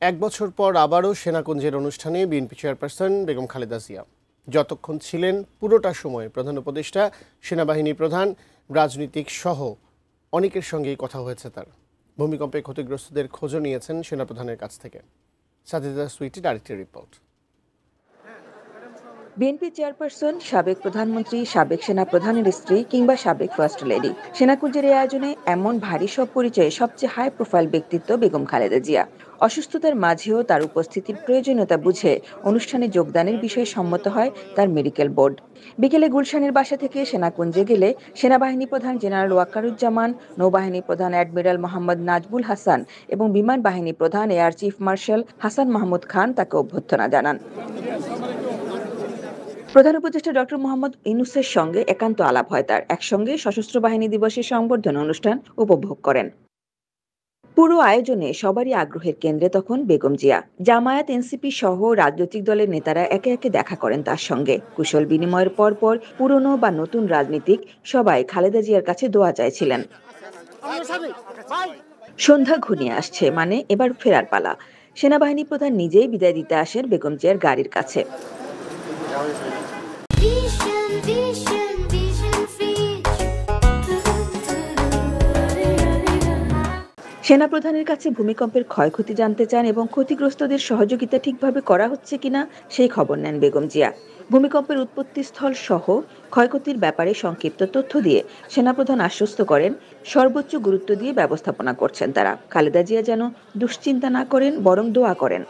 এক বছর পর আবারও সেনাকুঞ্জের অনুষ্ঠানে বিএনপি চেয়ারপারসন বেগম খালেদা জিয়া যতক্ষণ ছিলেন পুরোটা সময় প্রধান উপদেষ্টা, সেনাবাহিনী প্রধান, রাজনীতিক সহ অনেকের সঙ্গেই কথা হয়েছে তার। ভূমিকম্পে ক্ষতিগ্রস্তদের খোঁজও নিয়েছেন সেনাপ্রধানের কাছ থেকে। সাজিদা সুইটির আরেকটি রিপোর্ট। বিএনপি চেয়ারপারসন, সাবেক প্রধানমন্ত্রী, সাবেক সেনা প্রধানের স্ত্রী কিংবা সাবেক ফার্স্ট লেডি, সেনাকুঞ্জের এই আয়োজনে এমন ভারী সব পরিচয়ে সবচেয়ে হাই প্রোফাইল ব্যক্তিত্ব বেগম খালেদা জিয়া। অসুস্থতার মাঝেও তার উপস্থিতির প্রয়োজনীয়তা বুঝে অনুষ্ঠানে যোগদানের বিষয়ে সম্মত হয় তার মেডিকেল বোর্ড। বিকেলে গুলশানের বাসা থেকে সেনাকুঞ্জে গেলে সেনাবাহিনী প্রধান জেনারেল ওয়াকারুজ্জামান, নৌবাহিনী প্রধান অ্যাডমিরাল মোহাম্মদ নাজবুল হাসান এবং বিমান বাহিনী প্রধান air chief marshal Hasan Mahmud Khan তাকে অভ্যর্থনা জানান। প্রধান উপদেষ্টা ডক্টর মোহাম্মদ ইউনূসের সঙ্গে একান্ত আলাপ হয় তার। একসঙ্গে সশস্ত্র বাহিনী দিবসের সংবর্ধনা অনুষ্ঠান উপভোগ করেন। পুরো আয়োজনে সবারই আগ্রহের কেন্দ্রে তখন বেগম জিয়া। জামায়াত, এনসিপি সহ রাজনৈতিক দলের নেতারা একে একে দেখা করেন তার সঙ্গে। কুশল বিনিময়ের পরপর পুরনো বা নতুন রাজনীতিক সবাই খালেদা জিয়ার কাছে দোয়া চাইছিলেন। সন্ধ্যা ঘনিয়ে আসছে, মানে এবার ফেরার পালা। সেনাবাহিনী প্রধান নিজেই বিদায় দিতে আসেন বেগম জিয়ার গাড়ির কাছে। সেনাপ্রধানের কাছে ভূমিকম্পের ক্ষয়ক্ষতি জানতে চান এবং ক্ষতিগ্রস্তদের সহযোগিতা ঠিকভাবে করা হচ্ছে কিনা সেই খবর নেন বেগম জিয়া। ভূমিকম্পের উৎপত্তিস্থল সহ ক্ষয়ক্ষতির ব্যাপারে সংক্ষিপ্ত তথ্য দিয়ে সেনাপ্রধান আশ্বস্ত করেন সর্বোচ্চ গুরুত্ব দিয়ে ব্যবস্থাপনা করছেন তারা। খালেদা জিয়া যেন দুশ্চিন্তা না করেন, বরং দোয়া করেন।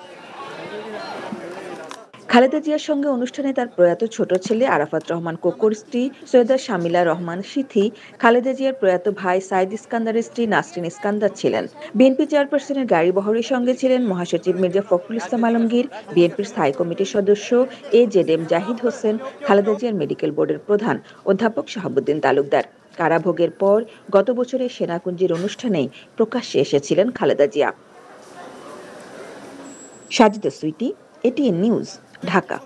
খালেদা জিয়ার সঙ্গে অনুষ্ঠানে তার প্রয়াত ছোট ছেলে আরাফাত রহমান কোকোর স্ত্রী সৈয়দা শামিলা রহমান সিথি, খালেদা জিয়ার প্রয়াত ভাই সাইদ ইস্কান্দারের স্ত্রী নাসরিন ইস্কান্দার ছিলেন। বিএনপি চেয়ারপারসনের গাড়ি বহরের সঙ্গে ছিলেন মহাসচিব মির্জা ফখরুল ইসলাম আলমগীর, বিএনপির স্থায়ী কমিটির সদস্য AZM জাহিদ হোসেন, খালেদা জিয়ার মেডিকেল বোর্ডের প্রধান অধ্যাপক শাহাবুদ্দিন তালুকদার। কারাভোগের পর গত বছরের সেনাকুঞ্জের অনুষ্ঠানেই প্রকাশ্যে এসেছিলেন খালেদা জিয়া। Sajida Sweety, ATN news, Dhaka.